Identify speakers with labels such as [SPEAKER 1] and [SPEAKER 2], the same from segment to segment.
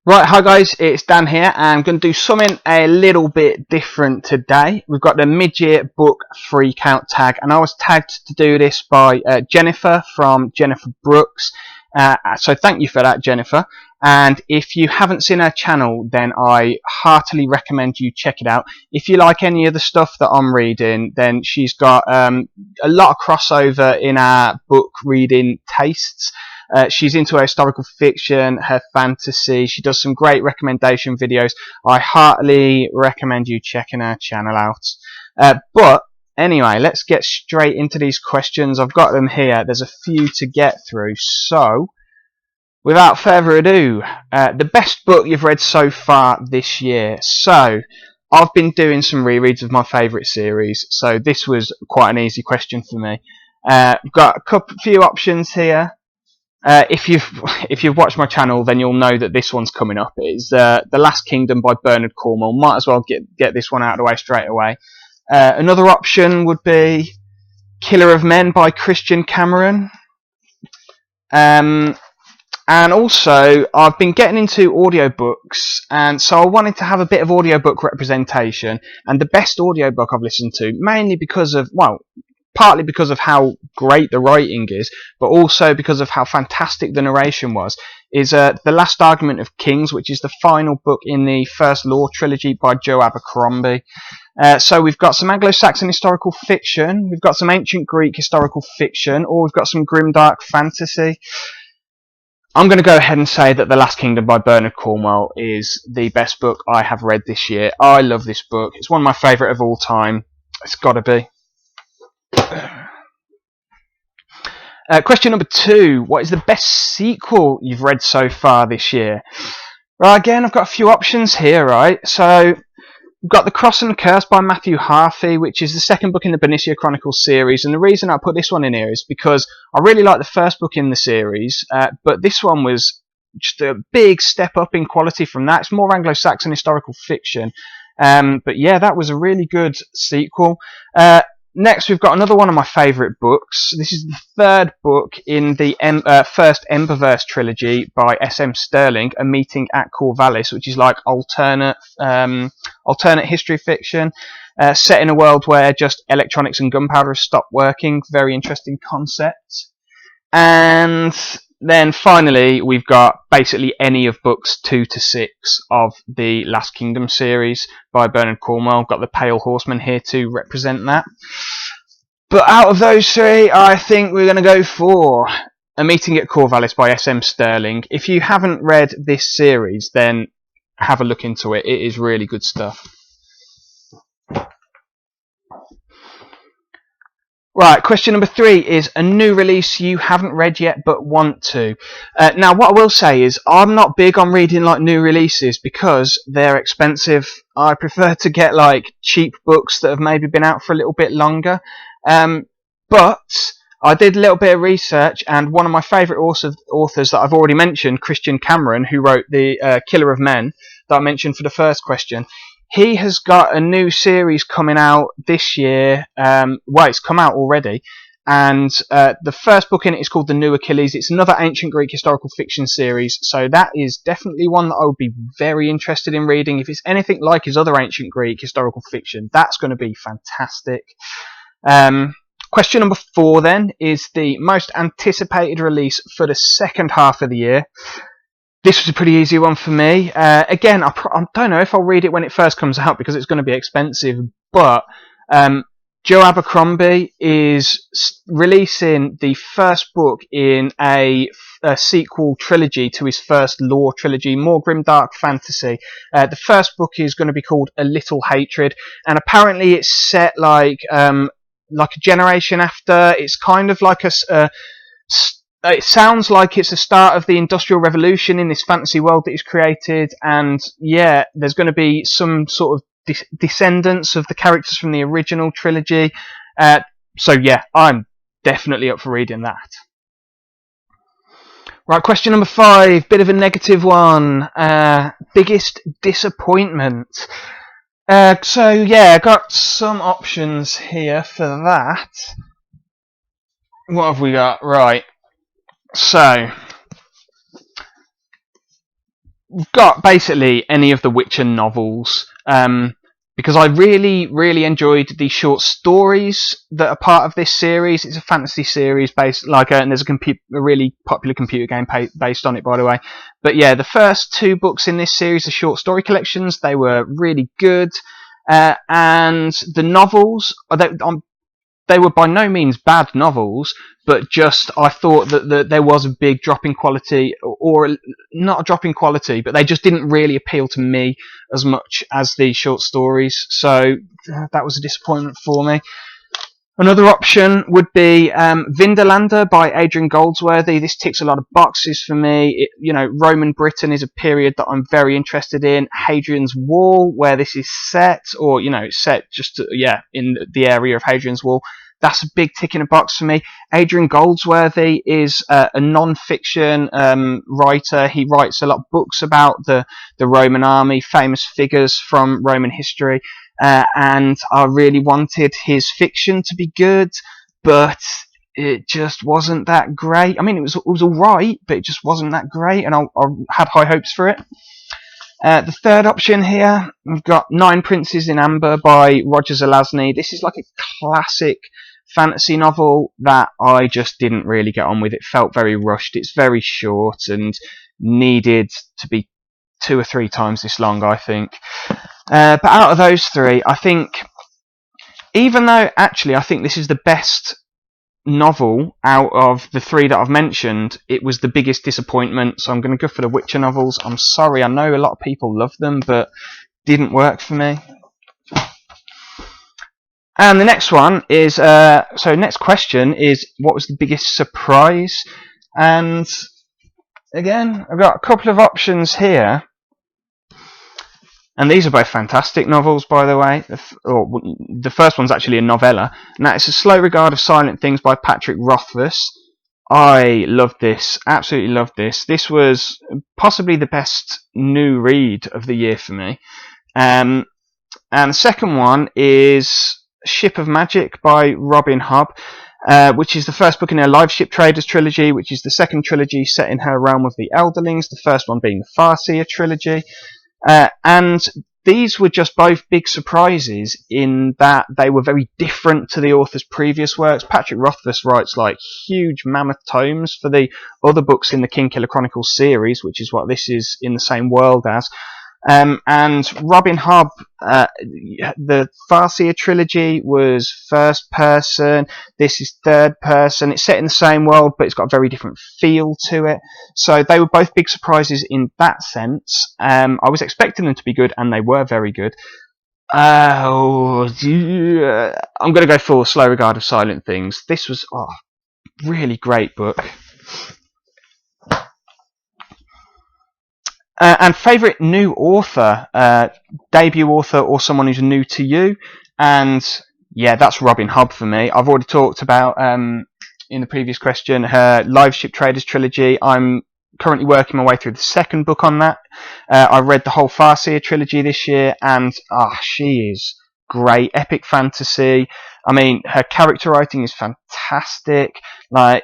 [SPEAKER 1] Right, hi guys, it's Dan here, and I'm going to do something a little bit different today. We've got the mid-year book Freakout tag, and I was tagged to do this by Jennifer from Jennifer Brooks, so thank you for that, Jennifer. And if you haven't seen her channel, then I heartily recommend you check it out. If you like any of the stuff that I'm reading, then she's got a lot of crossover in our book reading tastes. She's into her historical fiction, her fantasy. She does some great recommendation videos. I heartily recommend you checking her channel out. But anyway, let's get straight into these questions. I've got them here. There's a few to get through. So, without further ado, the best book you've read so far this year. So, I've been doing some rereads of my favourite series. So this was quite an easy question for me. I've got a few options here. If you've watched my channel, then you'll know that this one's coming up. It's The Last Kingdom by Bernard Cornwell. Might as well get this one out of the way straight away. Another option would be Killer of Men by Christian Cameron. And also, I've been getting into audiobooks, and so I wanted to have a bit of audiobook representation. And the best audiobook I've listened to, mainly because of, partly because of how great the writing is, but also because of how fantastic the narration was, is The Last Argument of Kings, which is the final book in the first Law trilogy by Joe Abercrombie. So we've got some Anglo-Saxon historical fiction, we've got some ancient Greek historical fiction, or we've got some grimdark fantasy. I'm going to go ahead and say that The Last Kingdom by Bernard Cornwell is the best book I have read this year. I love this book. It's one of my favourite of all time. It's got to be. Question number 2. What is the best sequel you've read so far this year? Right, again, I've got a few options here, right? So, we've got The Cross and the Curse by Matthew Harffy, which is the second book in the Bernicia Chronicles series. And the reason I put this one in here is because I really like the first book in the series, but this one was just a big step up in quality from that. It's more Anglo-Saxon historical fiction. But yeah, that was a really good sequel. Next, we've got another one of my favourite books. This is the third book in the first Emberverse trilogy by S.M. Stirling, A Meeting at Corvallis, which is like alternate history fiction, set in a world where just electronics and gunpowder have stopped working. Very interesting concept. And then finally, we've got basically any of books 2 to 6 of the Last Kingdom series by Bernard Cornwell. Got the Pale Horseman here to represent that. But out of those three, I think we're going to go for A Meeting at Corvallis by S.M. Stirling. If you haven't read this series, then have a look into it. It is really good stuff. Right, question number 3 is a new release you haven't read yet but want to. Now, what I will say is I'm not big on reading like new releases because they're expensive. I prefer to get like cheap books that have maybe been out for a little bit longer. But I did a little bit of research, and one of my favourite authors that I've already mentioned, Christian Cameron, who wrote the Killer of Men that I mentioned for the first question, he has got a new series coming out this year. It's come out already. And the first book in it is called The New Achilles. It's another ancient Greek historical fiction series. So that is definitely one that I would be very interested in reading. If it's anything like his other ancient Greek historical fiction, that's going to be fantastic. Question number 4 then is the most anticipated release for the second half of the year. This was a pretty easy one for me. Again, I don't know if I'll read it when it first comes out because it's going to be expensive, but Joe Abercrombie is releasing the first book in a sequel trilogy to his first Law trilogy, more grimdark fantasy. The first book is going to be called A Little Hatred, and apparently it's set like a generation after. It's kind of like it sounds like it's the start of the Industrial Revolution in this fantasy world that he's created, and yeah, there's going to be some sort of descendants of the characters from the original trilogy. So yeah, I'm definitely up for reading that. Right, question number 5, bit of a negative one. Biggest disappointment. So yeah, I got some options here for that. What have we got? Right. So, we've got basically any of the Witcher novels, because I really enjoyed the short stories that are part of this series. It's a fantasy series based, and there's a really popular computer game based on it, by the way. But yeah, the first 2 books in this series are short story collections. They were really good, and the novels, they were by no means bad novels, but just I thought that there was a big drop in quality, or not a drop in quality, but they just didn't really appeal to me as much as the short stories. So that was a disappointment for me. Another option would be Vindolanda by Adrian Goldsworthy. This ticks a lot of boxes for me. Roman Britain is a period that I'm very interested in. Hadrian's Wall, where this is set, or it's set just in the area of Hadrian's Wall. That's a big tick in a box for me. Adrian Goldsworthy is a non-fiction writer. He writes a lot of books about the Roman army, famous figures from Roman history. And I really wanted his fiction to be good, but it just wasn't that great. I mean, it was all right, but it just wasn't that great, and I had high hopes for it. The third option here, we've got Nine Princes in Amber by Roger Zelazny. This is like a classic fantasy novel that I just didn't really get on with. It felt very rushed. It's very short and needed to be 2 or 3 times this long, I think. But out of those 3, I think, even though actually I think this is the best novel out of the 3 that I've mentioned, it was the biggest disappointment. So I'm going to go for the Witcher novels. I'm sorry, I know a lot of people love them, but didn't work for me. And the next one is, next question is, what was the biggest surprise? And again, I've got a couple of options here. And these are both fantastic novels, by the way. The first one's actually a novella, and that is A Slow Regard of Silent Things by Patrick Rothfuss. I loved this, absolutely loved this. This was possibly the best new read of the year for me. And the second one is Ship of Magic by Robin Hobb, which is the first book in her Live Ship Traders trilogy, which is the second trilogy set in her realm of the Elderlings, the first one being the Farseer trilogy. And these were just both big surprises in that they were very different to the author's previous works. Patrick Rothfuss writes like huge mammoth tomes for the other books in the Kingkiller Chronicles series, which is what this is in the same world as. And Robin Hobb, the Farseer trilogy was first person. This is third person. It's set in the same world, but it's got a very different feel to it. So they were both big surprises in that sense. I was expecting them to be good, and they were very good. I'm going to go for Slow Regard of Silent Things. This was really great book. And favourite new author, debut author, or someone who's new to you, and yeah, that's Robin Hobb for me. I've already talked about in the previous question her Live Ship Traders trilogy. I'm currently working my way through the second book on that. I read the whole Farseer trilogy this year, and she is great, epic fantasy. I mean, her character writing is fantastic. If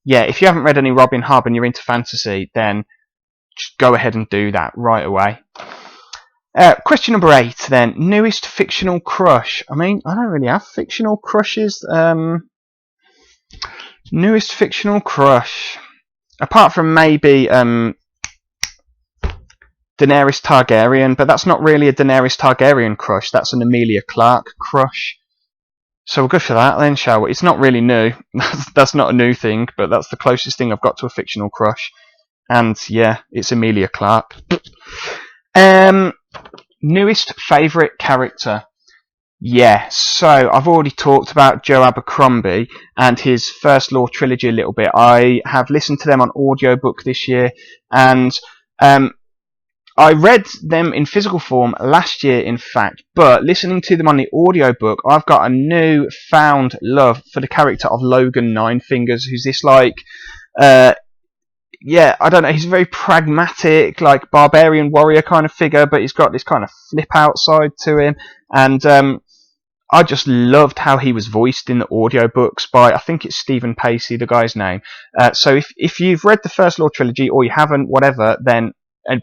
[SPEAKER 1] you haven't read any Robin Hobb and you're into fantasy, then just go ahead and do that right away. Question number 8 then. Newest fictional crush. I mean, I don't really have fictional crushes. Newest fictional crush. Apart from maybe Daenerys Targaryen, but that's not really a Daenerys Targaryen crush. That's an Emilia Clarke crush. So we'll go for that then, shall we? It's not really new. That's not a new thing, but that's the closest thing I've got to a fictional crush. And yeah, it's Emilia Clarke. Newest favourite character. Yeah, so I've already talked about Joe Abercrombie and his First Law trilogy a little bit. I have listened to them on audiobook this year, and I read them in physical form last year, in fact, but listening to them on the audiobook, I've got a new found love for the character of Logan Ninefingers, who's this I don't know, he's a very pragmatic, like, barbarian warrior kind of figure, but he's got this kind of flip out side to him, and I just loved how he was voiced in the audiobooks by, I think it's Stephen Pacey, the guy's name. So if you've read the First Law trilogy, or you haven't, whatever, then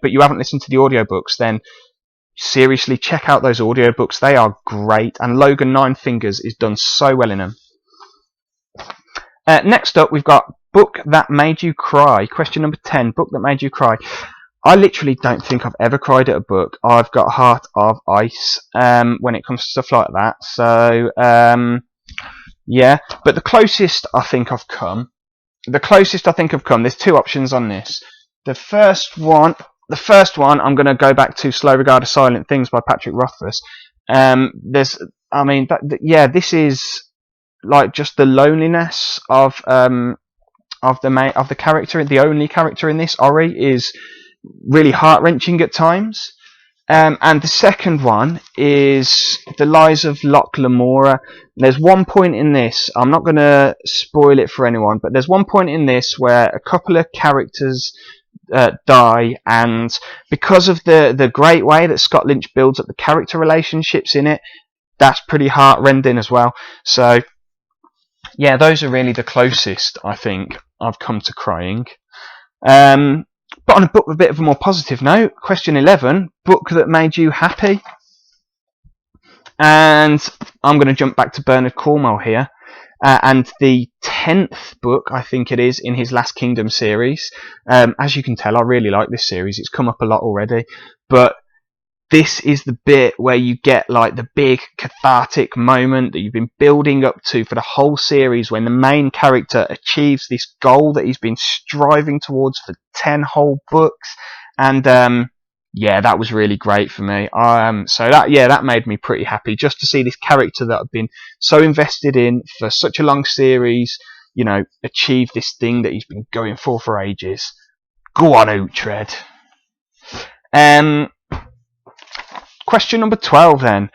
[SPEAKER 1] but you haven't listened to the audiobooks, then seriously check out those audiobooks. They are great, and Logan Nine Fingers is done so well in them. Next up, we've got Book That Made You Cry. Question number 10, Book That Made You Cry. I literally don't think I've ever cried at a book. I've got a heart of ice when it comes to stuff like that. So, yeah. But the closest I think I've come, there's two options on this. The first one, I'm going to go back to Slow Regard of Silent Things by Patrick Rothfuss. This is like just the loneliness of the character. The only character in this, Ori, is really heart-wrenching at times. And the second one is The Lies of Locke Lamora. There's one point in this, I'm not going to spoil it for anyone, but there's one point in this where a couple of characters die, and because of the great way that Scott Lynch builds up the character relationships in it, that's pretty heart-rending as well. So, yeah, those are really the closest I think I've come to crying. But on a bit of a more positive note, question 11, Book That Made You Happy. And I'm going to jump back to Bernard Cornwell here. And the 10th book, I think it is, in his Last Kingdom series. As you can tell, I really like this series. It's come up a lot already. But this is the bit where you get like the big cathartic moment that you've been building up to for the whole series, when the main character achieves this goal that he's been striving towards for 10 whole books. And that was really great for me. So that made me pretty happy, just to see this character that I've been so invested in for such a long series, achieve this thing that he's been going for ages. Go on, Uhtred. Question number 12 then.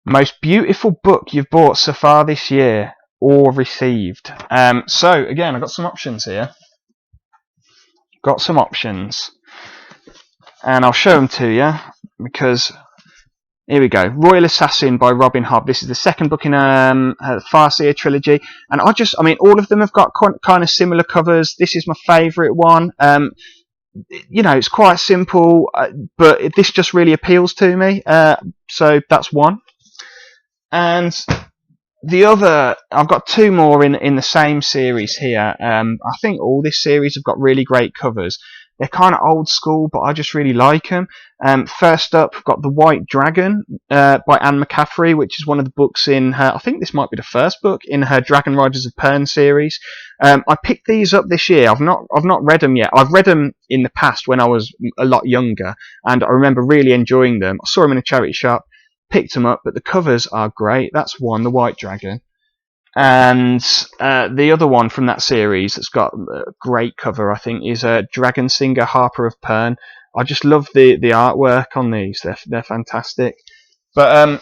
[SPEAKER 1] Most beautiful book you've bought so far this year or received. So again, I've got some options here. And I'll show them to you, because here we go. Royal Assassin by Robin Hobb. This is the second book in her Farseer trilogy. And all of them have got kind of similar covers. This is my favourite one. It's quite simple, but this just really appeals to me. So that's one. And the other, I've got two more in the same series here. I think all this series have got really great covers. They're kind of old school, but I just really like them. First up, I've got The White Dragon by Anne McCaffrey, which is one of the books in her, I think this might be the first book in her Dragon Riders of Pern series. I picked these up this year. I've not read them yet. I've read them in the past when I was a lot younger, and I remember really enjoying them. I saw them in a charity shop, picked them up, but the covers are great. That's one, The White Dragon. And the other one from that series that's got a great cover, I think, is Dragonsinger, Harper of Pern. I just love the artwork on these. They're fantastic. But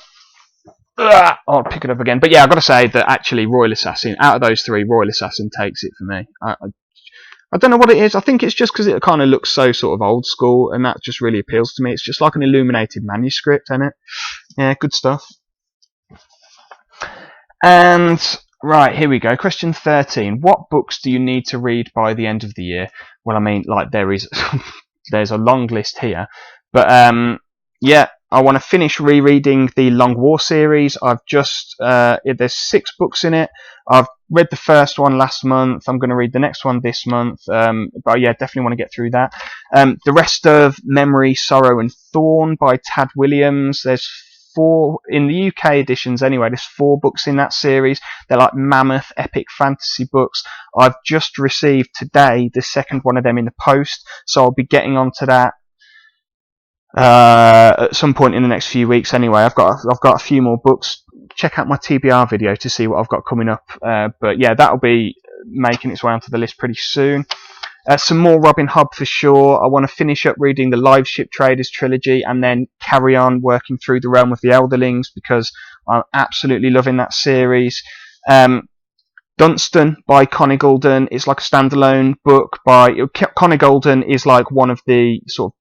[SPEAKER 1] I'll pick it up again. But yeah, I've got to say that actually Royal Assassin, out of those three, Royal Assassin takes it for me. I don't know what it is. I think it's just because it kind of looks so sort of old school, and that just really appeals to me. It's just like an illuminated manuscript, isn't it? Yeah, good stuff. And right, here we go. Question 13. What books do you need to read by the end of the year? Well, there's a long list here, but I want to finish rereading the Long War series. I've just there's 6 books in it. I've read the first one last month. I'm going to read the next one this month. But yeah, definitely want to get through that. The rest of Memory, Sorrow, and Thorn by Tad Williams. There's 4 in the UK editions anyway. There's 4 books in that series. They're like mammoth epic fantasy books. I've just received today the second one of them in the post, so I'll be getting onto that at some point in the next few weeks anyway. I've got a few more books. Check out my TBR video to see what I've got coming up, but yeah, that'll be making its way onto the list pretty soon. Some more Robin Hobb for sure. I want to finish up reading the Live Ship Traders trilogy and then carry on working through the Realm of the Elderlings, because I'm absolutely loving that series. Dunstan by Conn Iggulden is like a standalone book by Conn Iggulden is like one of the sort of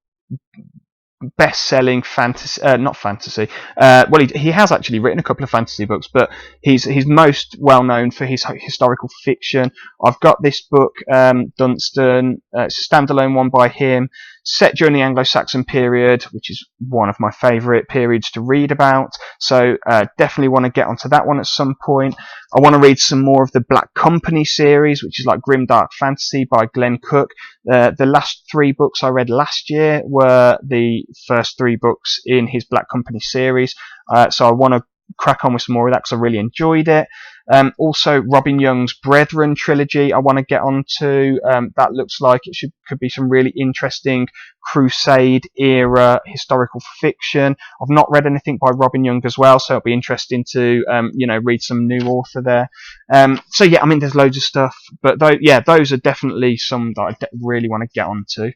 [SPEAKER 1] best-selling fantasy, not fantasy. Well, he has actually written a couple of fantasy books, but he's most well known for his historical fiction. I've got this book, Dunstan. It's a standalone one by him. set during the Anglo-Saxon period, which is one of my favourite periods to read about. So definitely want to get onto that one at some point. I want to read some more of the Black Company series, which is like grimdark fantasy by Glenn Cook. The last 3 books I read last year were the first 3 books in his Black Company series. So I want to crack on with some more of that because I really enjoyed it. Also, Robin Young's Brethren trilogy I want to get onto. That looks like it could be some really interesting Crusade era historical fiction. I've not read anything by Robin Young as well, so it'll be interesting to read some new author there. So yeah, I mean, there's loads of stuff, but those are definitely some that I really want to get onto.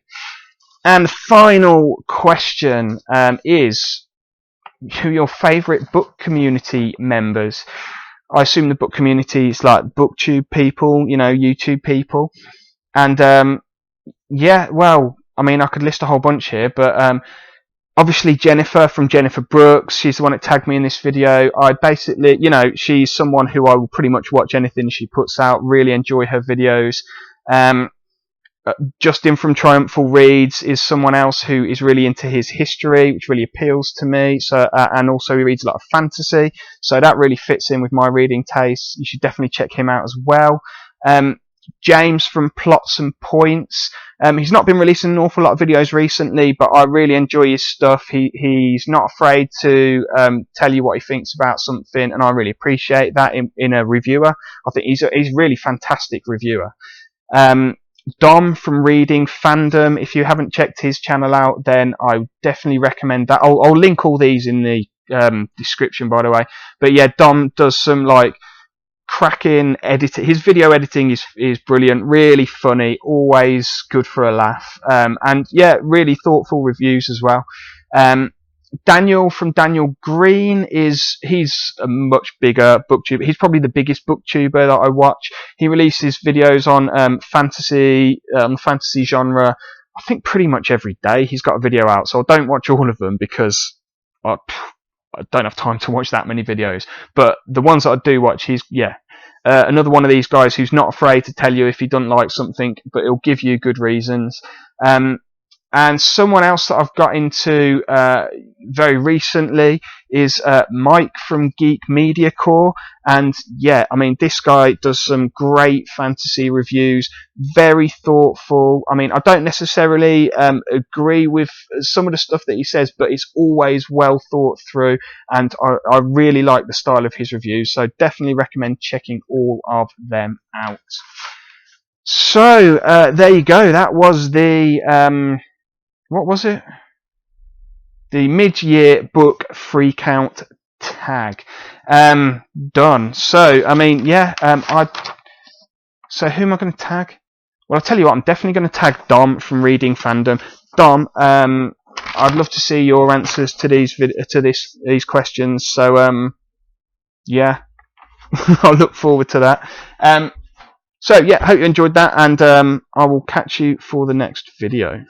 [SPEAKER 1] And the final question is, who are your favourite book community members? I assume the book community is like BookTube people, YouTube people. And yeah, well, I mean, I could list a whole bunch here, but obviously Jennifer from Jennifer Brooks, she's the one that tagged me in this video. I basically, she's someone who I will pretty much watch anything she puts out, really enjoy her videos. Justin from Triumphal Reads is someone else who is really into his history, which really appeals to me. So, and also he reads a lot of fantasy, so that really fits in with my reading taste. You should definitely check him out as well. James from Plots and Points. He's not been releasing an awful lot of videos recently, but I really enjoy his stuff. He's not afraid to tell you what he thinks about something, and I really appreciate that in a reviewer. I think he's a really fantastic reviewer. Dom from Reading Fandom. If you haven't checked his channel out, then I would definitely recommend that. I'll link all these in the description, by the way. But yeah, Dom does some like cracking editing. His video editing is brilliant, really funny, always good for a laugh, and yeah, really thoughtful reviews as well. Daniel from Daniel Greene he's a much bigger booktuber. He's probably the biggest booktuber that I watch. He releases videos on fantasy genre, I think pretty much every day he's got a video out, so I don't watch all of them because I don't have time to watch that many videos. But the ones that I do watch, he's another one of these guys who's not afraid to tell you if he doesn't like something, but he'll give you good reasons. And someone else that I've got into very recently is Mike from Geek Media Corps. And yeah, I mean, this guy does some great fantasy reviews, very thoughtful. I mean, I don't necessarily agree with some of the stuff that he says, but it's always well thought through, and I really like the style of his reviews, so definitely recommend checking all of them out. So there you go. That was the what was it? The mid-year book Freakout tag. Done. So, I mean, yeah, so who am I going to tag? Well, I'll tell you what, I'm definitely going to tag Dom from Reading Fandom. Dom, I'd love to see your answers to these questions. So, yeah, I'll look forward to that. So, yeah, hope you enjoyed that, and I will catch you for the next video.